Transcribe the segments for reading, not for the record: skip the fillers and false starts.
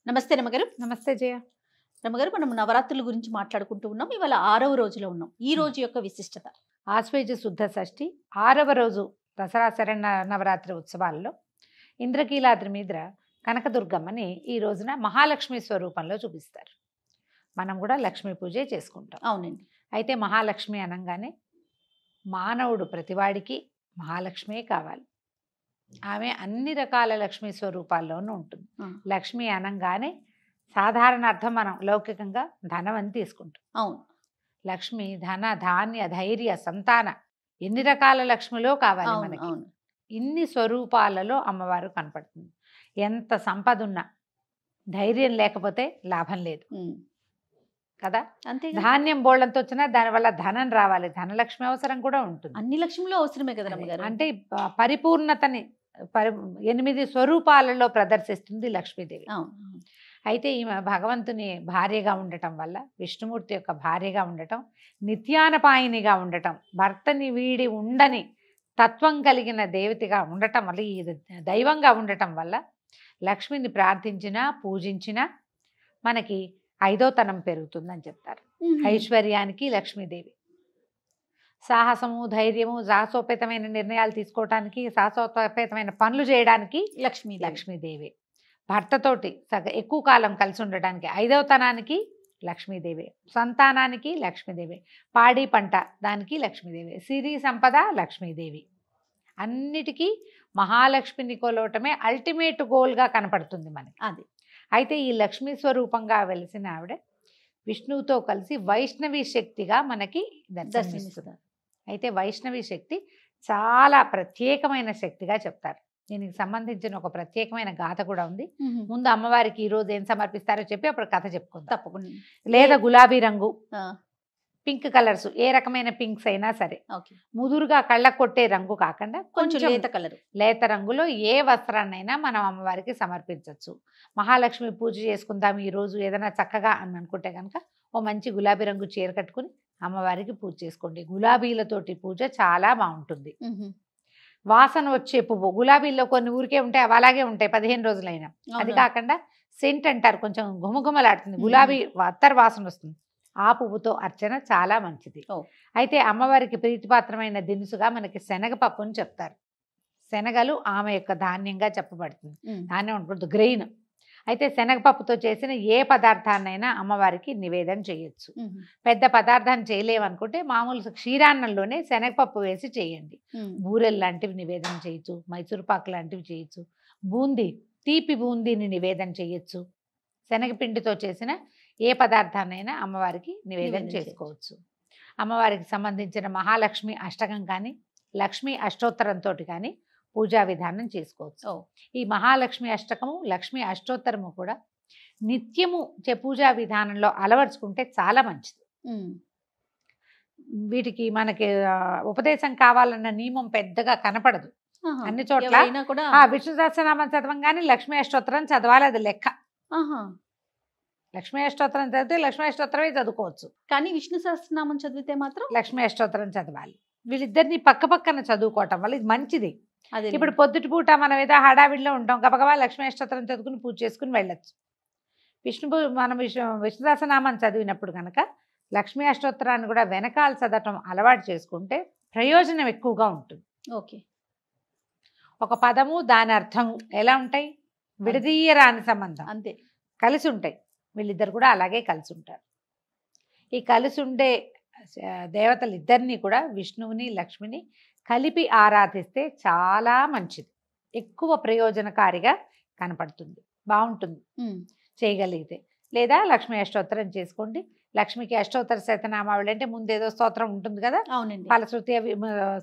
నమస్తే రమగారు. నమస్తే జయ. రమగారు, మనం నవరాత్రుల గురించి మాట్లాడుకుంటూ ఉన్నాం. ఇవాళ 6వ రోజులో ఉన్నాం. ఈ రోజు యొక్క విశిష్టత. ఆశ్వేజ శుద్ధ షష్ఠి 6వ రోజు దసరా శరణ నవరాత్రి ఉత్సవాల్లో ఇంద్రకీలాద్రి మీద కనకదుర్గమ్మని ఈ రోజున మహాలక్ష్మి స్వరూపంలో చూపిస్తారు. మనం కూడా లక్ష్మీ పూజే చేసుకుంటాం. అవునండి. అయితే మహాలక్ష్మి అనగానే మానవుడు ప్రతివాడికి మహాలక్ష్మే కావాలి. ఆమె అన్ని రకాల లక్ష్మీ స్వరూపాల్లోనూ ఉంటుంది. లక్ష్మి అనగానే సాధారణ అర్థం మనం లౌకికంగా ధనం అని తీసుకుంటాం. అవును. లక్ష్మి ధన ధాన్య ధైర్య సంతాన ఎన్ని రకాల లక్ష్మిలో కావాలి మనకి. అవును. ఇన్ని స్వరూపాలలో అమ్మవారు కనపడుతుంది. ఎంత సంపద ఉన్నా ధైర్యం లేకపోతే లాభం లేదు కదా. అంతే. ధాన్యం బోళ్ళంతో వచ్చినా దానివల్ల ధనం రావాలి, ధనలక్ష్మి అవసరం కూడా ఉంటుంది. అన్ని లక్ష్మిలో అవసరమే కదా రమగారు. అంటే పరిపూర్ణతని 8 స్వరూపాలలో ప్రదర్శిస్తుంది లక్ష్మీదేవి. అయితే ఈమె భగవంతుని భార్యగా ఉండటం వల్ల, విష్ణుమూర్తి యొక్క భార్యగా ఉండటం, నిత్యానపాయినిగా ఉండటం, భర్తని వీడి ఉండని తత్వం కలిగిన దేవతగా ఉండటం వల్ల, ఈ దైవంగా ఉండటం వల్ల లక్ష్మిని ప్రార్థించినా పూజించినా మనకి 5వ తనం పెరుగుతుందని చెప్తారు. ఐశ్వర్యానికి లక్ష్మీదేవి, సాహసము ధైర్యము సాహసోపేతమైన నిర్ణయాలు తీసుకోవటానికి, సాహసోపేతమైన పనులు చేయడానికి లక్ష్మీదేవి. భర్తతోటి ఎక్కువ కాలం కలిసి ఉండడానికి 5వ తనానికి లక్ష్మీదేవి, సంతానానికి లక్ష్మీదేవి, పాడి పంట దానికి లక్ష్మీదేవి, సిరి సంపద లక్ష్మీదేవి. అన్నిటికీ మహాలక్ష్మిని కొలవటమే అల్టిమేట్ గోల్గా కనపడుతుంది మనకి. అది అయితే ఈ లక్ష్మీ స్వరూపంగా వెలిసిన ఆవిడ విష్ణువుతో కలిసి వైష్ణవి శక్తిగా మనకి దర్శనమిస్తుంది. అయితే వైష్ణవి శక్తి చాలా ప్రత్యేకమైన శక్తిగా చెప్తారు. దీనికి సంబంధించిన ఒక ప్రత్యేకమైన గాథ కూడా ఉంది. ముందు అమ్మవారికి ఈ రోజు ఏం సమర్పిస్తారో చెప్పి అప్పుడు కథ చెప్పుకుందాం. తప్పకుండా. లేదా గులాబీ రంగు, పింక్ కలర్స్, ఏ రకమైన పింక్స్ అయినా సరే, ముదురుగా కళ్ళకు కొట్టే రంగు కాకుండా కొంచెం లేత రంగులో ఏ వస్త్రాన్నైనా మనం అమ్మవారికి సమర్పించవచ్చు. మహాలక్ష్మి పూజ చేసుకుందాం ఈ రోజు ఏదైనా చక్కగా అని అనుకుంటే కనుక ఓ మంచి గులాబీ రంగు చీర కట్టుకుని అమ్మవారికి పూజ చేసుకోండి. గులాబీలతోటి పూజ చాలా బాగుంటుంది. వాసన వచ్చే పువ్వు, గులాబీల్లో కొన్ని ఊరికే ఉంటాయి, అవి అలాగే ఉంటాయి 15 రోజులైనా. అది కాకుండా సెంట్ అంటారు, కొంచెం గుమగుమలాడుతుంది, గులాబీ అత్తర్ వాసన వస్తుంది, ఆ పువ్వుతో అర్చన చాలా మంచిది. అయితే అమ్మవారికి ప్రీతిపాత్రమైన దినుసుగా మనకి శనగపప్పుని చెప్తారు. శనగలు ఆమె యొక్క ధాన్యంగా చెప్పబడుతుంది. ధాన్యం ఉంటుంది, గ్రెయిన్. అయితే శనగపప్పుతో చేసిన ఏ పదార్థాన్నైనా అమ్మవారికి నివేదన చేయొచ్చు. పెద్ద పదార్థాన్ని చేయలేమనుకుంటే మామూలు క్షీరాన్నంలోనే శనగపప్పు వేసి చేయండి. బూరెలు లాంటివి నివేదన చేయొచ్చు, మైసూరుపాకు లాంటివి చేయొచ్చు, బూందీ తీపి బూందీని నివేదన చేయొచ్చు. శనగపిండితో చేసిన ఏ పదార్థాన్నైనా అమ్మవారికి నివేదన చేసుకోవచ్చు. అమ్మవారికి సంబంధించిన మహాలక్ష్మి అష్టకం కానీ లక్ష్మీ అష్టోత్తరంతో కానీ పూజా విధానం చేసుకోవచ్చు. ఈ మహాలక్ష్మి అష్టకము లక్ష్మీ అష్టోత్తరము కూడా నిత్యము పూజా విధానంలో అలవర్చుకుంటే చాలా మంచిది. వీటికి మనకి ఉపదేశం కావాలన్న నియమం పెద్దగా కనపడదు. అన్ని చోట్ల విష్ణు సహస్రనామం చదవంగానే లక్ష్మీ అష్టోత్తరం చదవాలి, అది లెక్క. లక్ష్మీ అష్టోత్తరం చదివితే లక్ష్మీ అష్టోత్తరమే చదువుకోవచ్చు, కానీ విష్ణు సహస్రనామం చదివితే మాత్రం లక్ష్మీ అష్టోత్తరం చదవాలి. వీళ్ళిద్దరిని పక్క పక్కన చదువుకోవటం వల్ల ఇది మంచిది. ఇప్పుడు పొద్దుటి పూట మనం ఏదో హడావిడిలో ఉంటాం, గబగబా లక్ష్మీ అష్టోత్తరం చదువుకుని పూజ చేసుకుని వెళ్ళొచ్చు. మనం విష్ణు సహస్రనామం చదివినప్పుడు కనుక లక్ష్మీ అష్టోత్తరాన్ని కూడా వెనకాల చదవటం అలవాటు చేసుకుంటే ప్రయోజనం ఎక్కువగా ఉంటుంది. ఒక పదము దాని అర్థం ఎలా ఉంటాయి, విడదీయరాని సంబంధం, అంతే, కలిసి ఉంటాయి. వీళ్ళిద్దరు కూడా అలాగే కలిసి ఉంటారు. ఈ కలిసి ఉండే దేవతలు ఇద్దరిని కూడా, విష్ణువుని లక్ష్మిని కలిపి ఆరాధిస్తే చాలా మంచిది, ఎక్కువ ప్రయోజనకారిగా కనపడుతుంది, బాగుంటుంది చేయగలిగితే. లేదా లక్ష్మీ అష్టోత్తరం చేసుకోండి. లక్ష్మికి అష్టోత్తర శతనామావళి అంటే ముందేదో స్తోత్రం ఉంటుంది కదా, ఫలశ్రుతి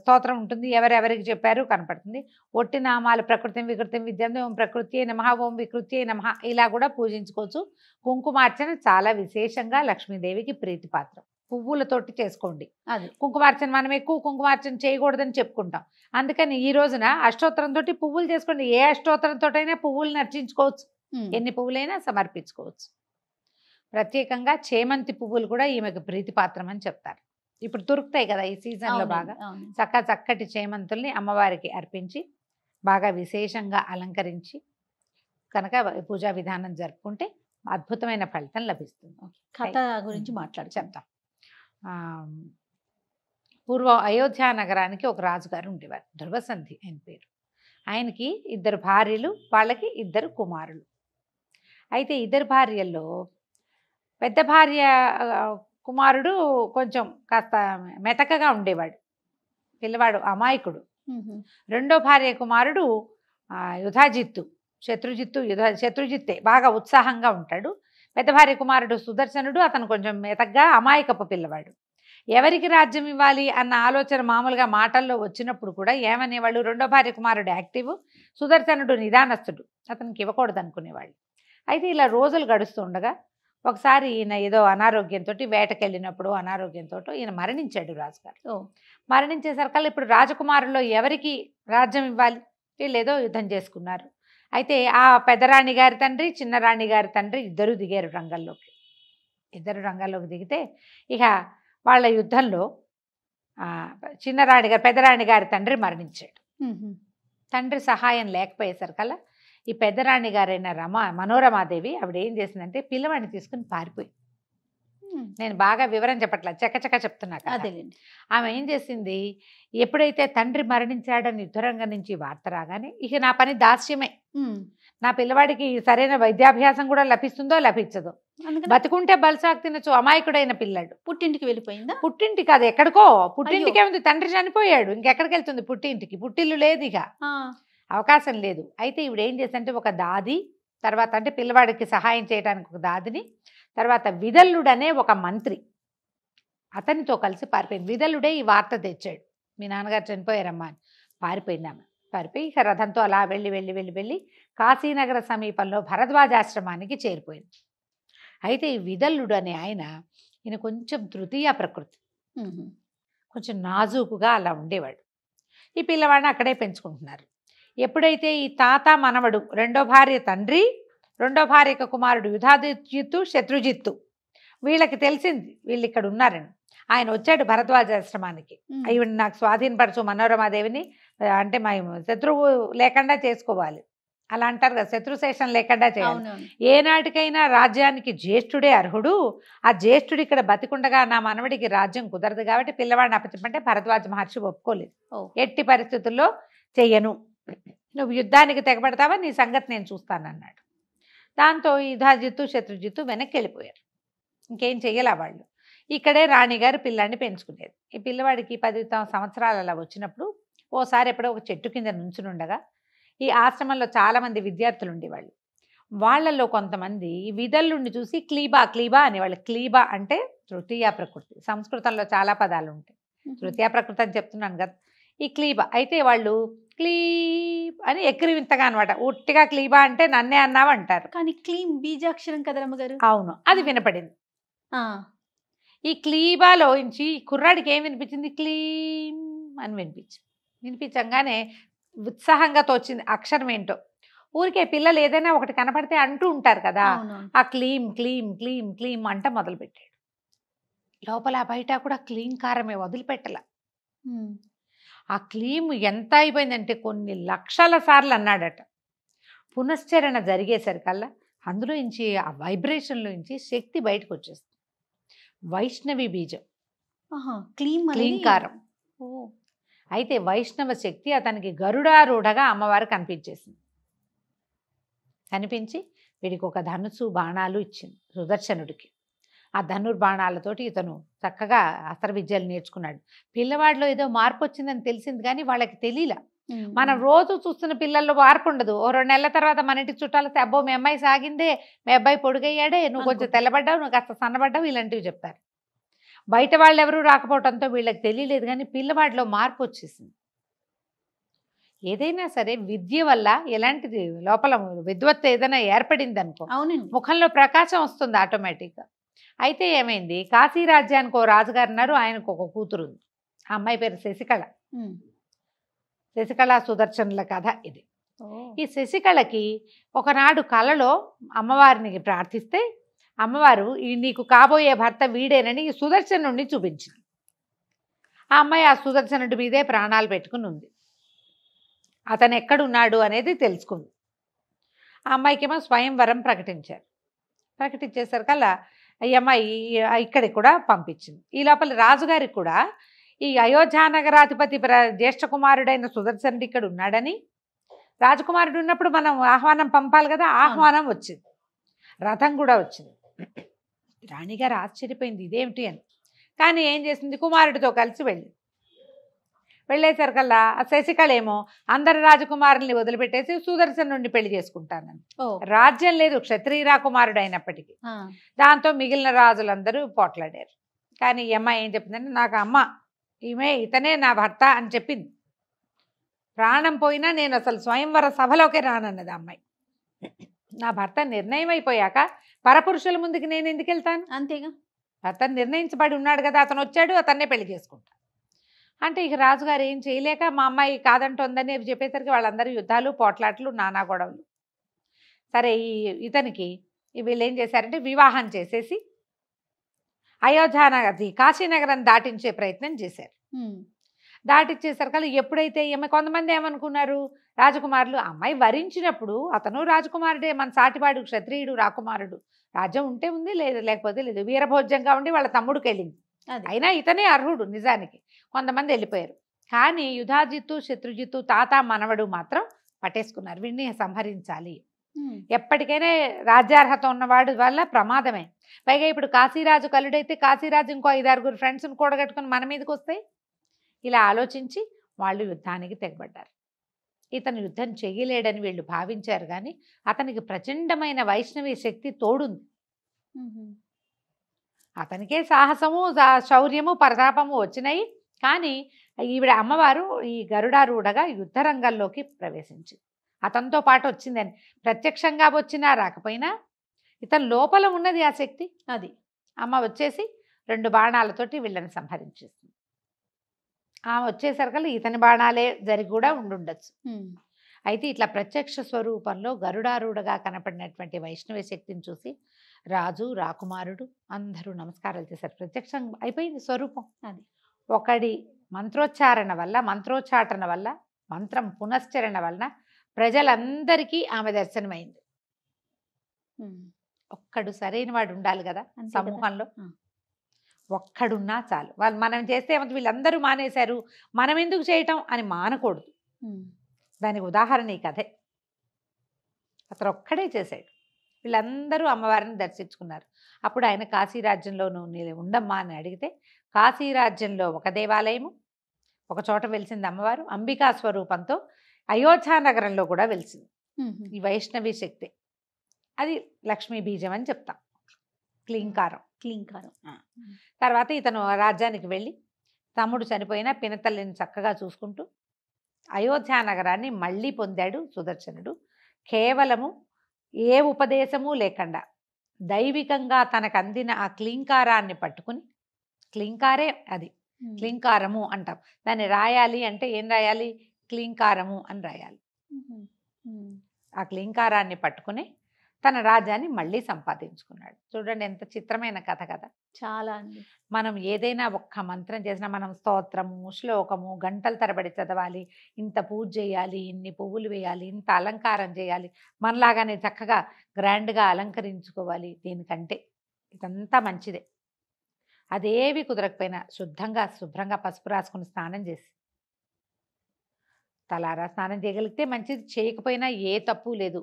స్తోత్రం ఉంటుంది, ఎవరెవరికి చెప్పారు కనపడుతుంది. ఒట్టి నామాలు ప్రకృతి వికృతి విద్యం ఓం ప్రకృతి నమః ఓం వికృతి నమః ఇలా కూడా పూజించుకోవచ్చు. కుంకుమార్చన చాలా విశేషంగా లక్ష్మీదేవికి ప్రీతిపాత్రం. పువ్వులతోటి చేసుకోండి. అది కుంకుమార్చన మనం ఎక్కువ కుంకుమార్చన చేయకూడదని చెప్పుకుంటాం, అందుకని ఈ రోజున అష్టోత్తరంతో పువ్వులు చేసుకోండి. ఏ అష్టోత్తరంతో అయినా పువ్వులను అర్చించుకోవచ్చు, ఎన్ని పువ్వులైనా సమర్పించుకోవచ్చు. ప్రత్యేకంగా చేమంతి పువ్వులు కూడా ఈమెకు ప్రీతిపాత్రం అని చెప్తారు. ఇప్పుడు దొరుకుతాయి కదా ఈ సీజన్లో, బాగా చక్కటి చేమంతుల్ని అమ్మవారికి అర్పించి బాగా విశేషంగా అలంకరించి కనుక పూజా విధానం జరుపుకుంటే అద్భుతమైన ఫలితం లభిస్తుంది. కథ గురించి చెప్తాం. పూర్వం అయోధ్య నగరానికి ఒక రాజుగారు ఉండేవారు, ధ్రువసంధి ఆయన పేరు. ఆయనకి 2 భార్యలు, వాళ్ళకి 2 కుమారులు. అయితే 2 భార్యల్లో పెద్ద భార్య కుమారుడు కొంచెం కాస్త మెతకగా ఉండేవాడు, పిల్లవాడు అమాయకుడు. రెండో భార్య కుమారుడు యుధాజిత్తు, శత్రుజిత్తే, బాగా ఉత్సాహంగా ఉంటాడు. పెద్ద భార్య కుమారుడు సుదర్శనుడు, అతను కొంచెం మెతగ్గా అమాయకపు పిల్లవాడు. ఎవరికి రాజ్యం ఇవ్వాలి అన్న ఆలోచన మామూలుగా మాటల్లో వచ్చినప్పుడు కూడా ఏమనేవాళ్ళు, రెండో భార్య కుమారుడు యాక్టివ్, సుదర్శనుడు నిదానస్తుడు, అతనికి ఇవ్వకూడదు అనుకునేవాళ్ళు. అయితే ఇలా రోజులు గడుస్తూ ఉండగా ఒకసారి ఈయన ఏదో అనారోగ్యంతో, వేటకెళ్ళినప్పుడు అనారోగ్యంతో ఈయన మరణించాడు రాజుగారు. మరణించేసరికల్లా ఇప్పుడు రాజకుమారుల్లో ఎవరికి రాజ్యం ఇవ్వాలి, వీళ్ళు ఏదో యుద్ధం చేసుకున్నారు. అయితే ఆ పెద్దరాణి గారి తండ్రి, చిన్నరాణి గారి తండ్రి ఇద్దరు దిగారు రంగంలోకి. ఇద్దరు రంగంలోకి దిగితే ఇక వాళ్ళ యుద్ధంలో పెద్దరాణి గారి తండ్రి మరణించాడు. తండ్రి సహాయం లేకపోయేసరికల్లా ఈ పెద్దరాణి గారైన మనోరమాదేవి ఆవిడ ఏం చేసిందంటే పిల్లవాడిని తీసుకుని పారిపోయింది. నేను బాగా వివరం చెప్పట్లా, చకచక చెప్తున్నా కదా. ఆమె ఏం చేసింది, ఎప్పుడైతే తండ్రి మరణించాడని యుద్ధరంగం నుంచి వార్త రాగానే ఇక నా పని దాస్యమే, నా పిల్లవాడికి సరైన వైద్యాభ్యాసం కూడా లభిస్తుందో లభించదో, బతుకుంటే బల్సాకు తినచ్చు, అమాయకుడైన పిల్లాడు. పుట్టింటికి వెళ్ళిపోయిందా? పుట్టింటికి కాదు, ఎక్కడికో. పుట్టింటికే ఉంది, తండ్రి చనిపోయాడు, ఇంకెక్కడికి వెళ్తుంది పుట్టింటికి? పుట్టిల్లు లేదు, ఇక అవకాశం లేదు. అయితే ఈవిడ ఏం చేసిందంటే ఒక దాది, తర్వాత అంటే పిల్లవాడికి సహాయం చేయడానికి ఒక దాదిని, తర్వాత విదల్లుడనే ఒక మంత్రి, అతనితో కలిసి పారిపోయింది. విదల్లుడే ఈ వార్త తెచ్చాడు, మీ నాన్నగారు చనిపోయారమ్మా అని. పారిపోయింది ఆమె. పారిపోయి ఇక రథంతో అలా వెళ్ళి కాశీనగర సమీపంలో భరద్వాజాశ్రమానికి చేరిపోయింది. అయితే ఈ విదల్లుడు అనే ఈయన కొంచెం తృతీయ ప్రకృతి, కొంచెం నాజూకుగా అలా ఉండేవాడు. ఈ పిల్లవాడిని అక్కడే పెంచుకుంటున్నారు. ఎప్పుడైతే ఈ తాత మనవడు, రెండో భార్య తండ్రి, రెండో భార్యకు కుమారుడు యుధాజిత్తు, శత్రుజిత్తు, వీళ్ళకి తెలిసింది వీళ్ళు ఇక్కడ ఉన్నారని. ఆయన వచ్చాడు భరద్వాజాశ్రమానికి, ఈవిడ నాకు స్వాధీనపరచు మనోరమాదేవిని, అంటే మా శత్రువు లేకుండా చేసుకోవాలి, అలా అంటారు కదా, శత్రుశేషం లేకుండా చేయాలి. ఏనాటికైనా రాజ్యానికి జ్యేష్ఠుడే అర్హుడు, ఆ జ్యేష్ఠుడు ఇక్కడ బతికుండగా నా మనవడికి రాజ్యం కుదరదు కాబట్టి పిల్లవాడిని అప్పచెప్పంటే భరద్వాజ మహర్షి ఒప్పుకోలేదు. ఎట్టి పరిస్థితుల్లో చెయ్యను, నువ్వు యుద్ధానికి తెగబడతావా, నీ సంగతి నేను చూస్తానన్నాడు. దాంతో యుధాజిత్తు, శత్రుజిత్తు వెనక్కి వెళ్ళిపోయారు. ఇంకేం చెయ్యాల వాళ్ళు. ఇక్కడే రాణిగారు పిల్లాన్ని పెంచుకునేది. ఈ పిల్లవాడికి 10 సంవత్సరాలు అలా వచ్చినప్పుడు ఓసారి ఎప్పుడో ఒక చెట్టు కింద నుంచునుండగా ఈ ఆశ్రమంలో చాలామంది విద్యార్థులు ఉండేవాళ్ళు. వాళ్ళల్లో కొంతమంది ఈ విదల్లుండి చూసి క్లీబా అనేవాళ్ళు. క్లీబా అంటే తృతీయ ప్రకృతి, సంస్కృతంలో చాలా పదాలు ఉంటాయి, తృతీయ ప్రకృతి అని చెప్తున్నాను కదా. ఈ క్లీబా అయితే వాళ్ళు క్లీబ్ అని ఎక్కిరివింతగా అనమాట. ఉట్టిగా క్లీబా అంటే నన్నే అన్నావు అంటారు, కానీ క్లీం బీజాక్షరం కదా రమ్మగారు. అవును, అది వినపడింది. ఈ క్లీబాలో నుంచి కుర్రాడికి ఏం వినిపించింది, క్లీం అని వినిపించంగానే ఉత్సాహంగా తోచింది అక్షరం ఏంటో. ఊరికే పిల్లలు ఏదైనా ఒకటి కనపడితే అంటూ ఉంటారు కదా, ఆ క్లీం క్లీం క్లీం క్లీం అంట మొదలుపెట్టాడు. లోపల బయట కూడా క్లీంకారమే, వదిలిపెట్టల. ఆ క్లీం ఎంత అయిపోయిందంటే కొన్ని లక్షల సార్లు అన్నాడట. పునశ్చరణ జరిగేసరికల్లా అందులో నుంచి, ఆ వైబ్రేషన్లో నుంచి శక్తి బయటకు వచ్చేస్తుంది. వైష్ణవి బీజం, క్లీంకారం. అయితే వైష్ణవ శక్తి అతనికి గరుడారూఢగా అమ్మవారు కనిపించేసింది. కనిపించి వీడికి ఒక ధనుసు, బాణాలు ఇచ్చింది సుదర్శనుడికి. ఆ ధనుర్బాణాలతోటి ఇతను చక్కగా అస్త్ర విద్యలు నేర్చుకున్నాడు. పిల్లవాడిలో ఏదో మార్పు వచ్చిందని తెలిసింది, కానీ వాళ్ళకి తెలియలా. మనం రోజు చూస్తున్న పిల్లల్లో మార్పు ఉండదు. ఓ 2 నెలల తర్వాత మన ఇంటికి చుట్టాలతో, అబ్బో మీ అమ్మాయి సాగిందే, మీ అబ్బాయి పొడుగయ్యాడే, నువ్వు కొంచెం తెల్లబడ్డావు, నువ్వు కాస్త సన్నబడ్డావు, ఇలాంటివి చెప్తారు. బయట వాళ్ళు ఎవరూ రాకపోవడంతో వీళ్ళకి తెలియలేదు, కానీ పిల్లవాడిలో మార్పు వచ్చేసింది. ఏదైనా సరే విద్య వల్ల ఎలాంటిది లోపల విద్వత్తు ఏదైనా ఏర్పడింది అనుకో, ముఖంలో ప్రకాశం వస్తుంది ఆటోమేటిక్గా. అయితే ఏమైంది, కాశీ రాజ్యానికి ఓ రాజుగారు ఉన్నారు, ఆయనకు ఒక కూతురు ఉంది. ఆ అమ్మాయి పేరు శశికళ. శశికళ సుదర్శనుల కథ ఇది. ఈ శశికళకి ఒకనాడు కలలో అమ్మవారిని ప్రార్థిస్తే అమ్మవారు ఈ నీకు కాబోయే భర్త వీడేనని ఈ సుదర్శనుడిని చూపించింది. ఆ అమ్మాయి ఆ సుదర్శనుడి మీదే ప్రాణాలు పెట్టుకుని ఉంది. అతను ఎక్కడున్నాడు అనేది తెలుసుకుంది. ఆ అమ్మాయికేమో స్వయంవరం ప్రకటించారు. ప్రకటించేసరికల్లా ఈ అమ్మాయి ఇక్కడికి కూడా పంపించింది. ఈ లోపల రాజుగారికి కూడా ఈ అయోధ్యానగరాధిపతి జ్యేష్ఠ కుమారుడైన సుదర్శనుడు ఇక్కడ ఉన్నాడని, రాజకుమారుడు ఉన్నప్పుడు మనం ఆహ్వానం పంపాలి కదా, ఆహ్వానం వచ్చింది, రథం కూడా వచ్చింది. రాణిగారు ఆశ్చర్యపోయింది ఇదేమిటి అని. కానీ ఏం చేసింది, కుమారుడితో కలిసి వెళ్ళేసరికల్లా శశికళ ఏమో అందరు రాజకుమారుల్ని వదిలిపెట్టేసి సుదర్శనుడిని పెళ్లి చేసుకుంటానని. రాజ్యం లేదు, క్షత్రియ రాకుమారుడు అయినప్పటికీ. దాంతో మిగిలిన రాజులందరూ పోట్లాడారు. కానీ ఈ అమ్మాయి ఏం చెప్పిందంటే, నాకు అమ్మ ఇతనే నా భర్త అని చెప్పింది. ప్రాణం పోయినా నేను అసలు స్వయంవర సభలోకే రానన్నది అమ్మాయి. నా భర్త నిర్ణయం అయిపోయాక పరపురుషుల ముందుకు నేను ఎందుకు వెళ్తాను? అంతేగా, అతను నిర్ణయించబడి ఉన్నాడు కదా, అతను వచ్చాడు, అతన్నే పెళ్లి చేసుకుంటా అంటే ఇక రాజుగారు ఏం చేయలేక మా అమ్మాయి కాదంటోందని చెప్పేసరికి వాళ్ళందరూ యుద్ధాలు, పోట్లాట్లు, నానా గొడవలు. సరే ఇతనికి వీళ్ళు ఏం చేశారంటే వివాహం చేసేసి అయోధ్యానగర్ కాశీనగరం దాటించే ప్రయత్నం చేశారు. దాటిచ్చేసరికి ఎప్పుడైతే కొంతమంది ఏమనుకున్నారు, రాజకుమారులు అమ్మాయి వరించినప్పుడు అతను రాజకుమారుడే, మన సాటివాడు క్షత్రియుడు రాకుమారుడు, రాజ్యం ఉంటే ఉంది, లేకపోతే లేదు, వీరభోజ్యంగా ఉండి వాళ్ళ తమ్ముడికి వెళ్ళింది. అయినా ఇతనే అర్హుడు నిజానికి. కొంతమంది వెళ్ళిపోయారు. కానీ యుధాజిత్తు, శత్రుజిత్తు, తాత మనవడు మాత్రం పట్టేసుకున్నారు, వీడిని సంహరించాలి. ఎప్పటికైనా రాజ్యార్హత ఉన్నవాడు వల్ల ప్రమాదమే. పైగా ఇప్పుడు కాశీరాజు కలుడైతే కాశీరాజు ఇంకో 5-6 ఫ్రెండ్స్ని కూడగట్టుకుని మన మీదకి వస్తాయి. ఇలా ఆలోచించి వాళ్ళు యుద్ధానికి తెగబడ్డారు. ఇతను యుద్ధం చెయ్యలేడని వీళ్ళు భావించారు. కానీ అతనికి ప్రచండమైన వైష్ణవి శక్తి తోడుంది. అతనికే సాహసము, శౌర్యము, ప్రతాపము వచ్చినాయి. కానీ ఈవిడ అమ్మవారు ఈ గరుడారూఢగా యుద్ధ రంగంలోకి ప్రవేశించింది. అతనితో పాటు వచ్చిందని ప్రత్యక్షంగా వచ్చినా రాకపోయినా ఇతని లోపల ఉన్నది ఆ శక్తి. అది అమ్మ వచ్చేసి 2 బాణాలతోటి వీళ్ళని సంహరించేస్తుంది. ఆమె వచ్చేసరికి ఇతని బాణాలే జరిగి కూడా ఉండుండొచ్చు. అయితే ఇట్లా ప్రత్యక్ష స్వరూపంలో గరుడారూఢగా కనపడినటువంటి వైష్ణవ శక్తిని చూసి రాజు, రాకుమారుడు అందరూ నమస్కారాలు చేశారు. ప్రత్యక్షం అయిపోయింది స్వరూపం. అది ఒకడి మంత్రోచ్చారణ వల్ల, మంత్రోచ్చాటన వల్ల, మంత్రం పునశ్చరణ వలన ప్రజలందరికీ ఆమె దర్శనమైంది. ఒక్కడు సరైన వాడు ఉండాలి కదా సమూహంలో, ఒక్కడున్నా చాలు. వాళ్ళు మనం చేస్తే ఏమంటే వీళ్ళందరూ మానేశారు, మనం ఎందుకు చేయటం అని మానకూడదు. దానికి ఉదాహరణ ఈ కథే. అతను ఒక్కడే చేశాడు, వీళ్ళందరూ అమ్మవారిని దర్శించుకున్నారు. అప్పుడు ఆయన కాశీరాజ్యంలోనూ ఉండమ్మా అని అడిగితే, కాశీరాజ్యంలో ఒక దేవాలయము, ఒక చోట వెలిసింది అమ్మవారు అంబికా స్వరూపంతో, అయోధ్య నగరంలో కూడా వెలిసింది ఈ వైష్ణవి శక్తి. అది లక్ష్మీ బీజం అని చెప్తాం, క్లీంకారం. తర్వాత ఇతను రాజ్యానికి వెళ్ళి తమ్ముడు చనిపోయినా పినతల్లిని చక్కగా చూసుకుంటూ అయోధ్య నగరాన్ని మళ్ళీ పొందాడు సుదర్శనుడు. కేవలము ఏ ఉపదేశము లేకుండా దైవికంగా తనకు అందిన ఆ క్లీంకారాన్ని పట్టుకుని, క్లీంకారే అది, క్లీంకారము అంటాం. దాన్ని రాయాలి అంటే ఏం రాయాలి, క్లీంకారము అని రాయాలి. ఆ క్లీంకారాన్ని పట్టుకుని తన రాజ్యాన్ని మళ్ళీ సంపాదించుకున్నాడు. చూడండి ఎంత చిత్రమైన కథ కదా. చాలా అండి. మనం ఏదైనా ఒక్క మంత్రం చేసినా మనం స్తోత్రము, శ్లోకము గంటల తరబడి చదవాలి, ఇంత పూజ చేయాలి, ఇన్ని పువ్వులు వేయాలి, ఇంత అలంకారం చేయాలి, మనలాగానే చక్కగా గ్రాండ్గా అలంకరించుకోవాలి. దీనికంటే ఇదంతా మంచిదే. అదేవి కుదరకపోయినా శుభ్రంగా పసుపు రాసుకుని స్నానం చేసి, తలారా స్నానం చేయగలిగితే మంచిది, చేయకపోయినా ఏ తప్పు లేదు.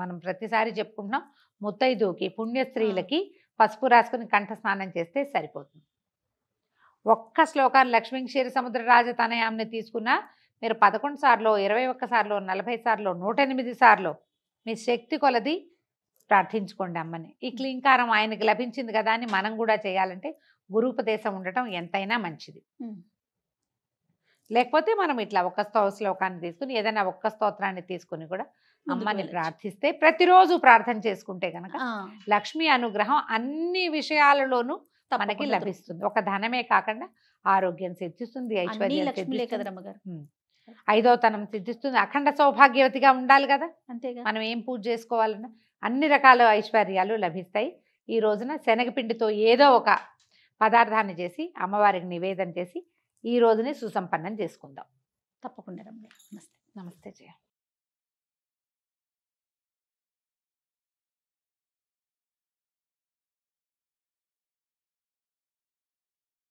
మనం ప్రతిసారి చెప్పుకుంటున్నాం, ముత్తైదుకి పుణ్యస్త్రీలకి పసుపు రాసుకుని కంఠ స్నానం చేస్తే సరిపోతుంది. ఒక్క శ్లోకాన్ని లక్ష్మీ క్షీరసముద్ర రాజతనయాన్ని తీసుకున్నా మీరు 11 సార్లు, 21 సార్లు, 40 సార్లు, 108 సార్లు మీ శక్తి కొలది ప్రార్థించుకోండి అమ్మని. ఈ క్లీంకారం ఆయనకి లభించింది కదా అని మనం కూడా చేయాలంటే గురూపదేశం ఉండటం ఎంతైనా మంచిది. లేకపోతే మనం ఇట్లా ఒక్క శ్లోకాన్ని తీసుకుని ఏదైనా ఒక్క స్తోత్రాన్ని తీసుకుని కూడా అమ్మని ప్రార్థిస్తే, ప్రతిరోజు ప్రార్థన చేసుకుంటే కనుక లక్ష్మీ అనుగ్రహం అన్ని విషయాలలోనూ మనకి లభిస్తుంది. ఒక ధనమే కాకుండా ఆరోగ్యం సిద్ధిస్తుంది, ఐశ్వర్యం సిద్ధిస్తుంది, 5వ తనం సిద్ధిస్తుంది, అఖండ సౌభాగ్యవతిగా ఉండాలి కదా. అంతేగా మనం ఏం పూజ చేసుకోవాలన్నా అన్ని రకాల ఐశ్వర్యాలు లభిస్తాయి. ఈ రోజున శనగపిండితో ఏదో ఒక పదార్థాన్ని చేసి అమ్మవారికి నివేదన చేసి ఈ రోజుని సుసంపన్నం చేసుకుందాం. తప్పకుండా రమ్య. నమస్తే. నమస్తే జయ.